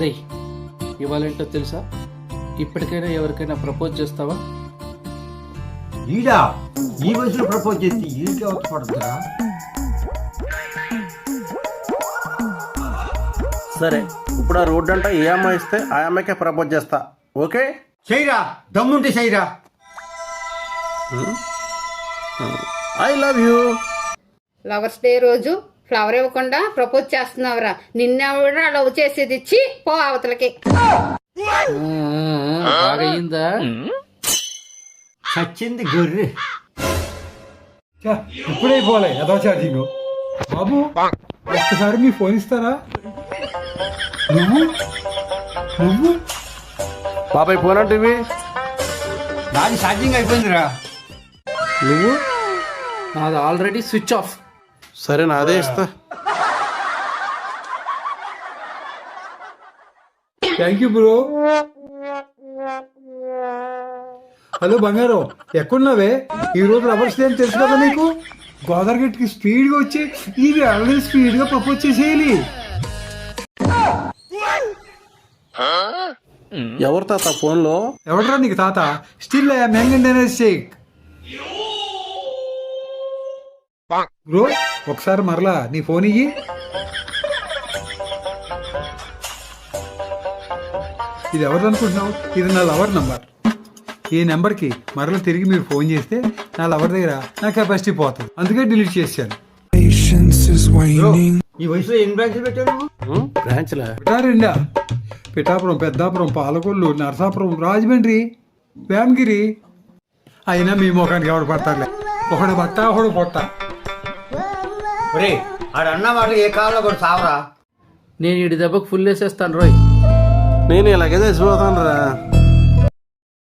రేయ్, ఇవాళేంటో తెలుసా? ఇప్పటికైనా ఎవరికైనా ప్రపోజ్ చేస్తావా? ఈడా ఈ వయసులో ప్రపోజ్ చేసి ఈడికి అవత పడుతుందా? సరే, ఇప్పుడు ఆ రోడ్డు అంట ఏ అమ్మాయి ఇస్తే ఆ అమ్మాయికే ప్రపోజ్ చేస్తా. ఓకే? చేయరా, దమ్ముంటే చేయరా. I love you. Lovers day రోజు ఫ్లవర్ ఇవ్వకుండా ప్రపోజ్ చేస్తున్నావురా. నిన్నెవడా లవ్ చేసేది ఇచ్చి పో అవతలకి. బాగా అయిందా? చచ్చింది గొర్రె. ఇప్పుడైపోలే అదో ఛార్జింగ్. బాబు ఒక్కసారి మీ ఫోన్ ఇస్తారా? నువ్వు నువ్వు బాబాయ్ ఫోన్ అంటే నాది ఛార్జింగ్ అయిపోయిందిరా. నువ్వు? నాది ఆల్రెడీ స్విచ్ ఆఫ్. సరే, నాదే ఇస్తా. Thank you bro. హలో బంగారం, ఎక్కడున్నావే? ఈ రోజు లవర్స్ డే అని తెలుసు కదా నీకు. గోదావరి గట్టికి స్పీడ్గా వచ్చి ఇది అలాగే స్పీడ్గా ప్రపోజ్ చేసేయాలి. ఎవరు తాత ఫోన్లో? ఎవడరా నీకు తాత? Still shake bro. ఒకసారి మరలా నీ ఫోన్ ఇయ్యి. ఇది ఎవరు అనుకుంటున్నావు? ఇది నా లవర్ నంబర్. ఈ నెంబర్కి మరలా తిరిగి మీరు ఫోన్ చేస్తే నా లవర్ దగ్గర నా కెపాసిటీ పోతుంది. అందుకే డిలీట్ చేశాను. బ్రో, ఈ వయసులో ఎన్ని బ్రాంచ్లు పెట్టావు నువ్వు? బ్రాంచ్లా? రెండా? పిఠాపురం, పెద్దాపురం, పాలకొల్లు, నరసాపురం, రాజమండ్రి, వేమగిరి. అయినా మీ ముఖానికి ఎవడు పడతారులే. ఒకడు బట్ట, ఒకడు పొట్ట. ఒరే, ఆడు అన్న మాట ఏ కాలంలో కూడా సావరా. నేను ఈ దెబ్బకు ఫుల్ వేసేస్తాను రోయ్. నేను ఇలాగే తెచ్చిపోతాను రా.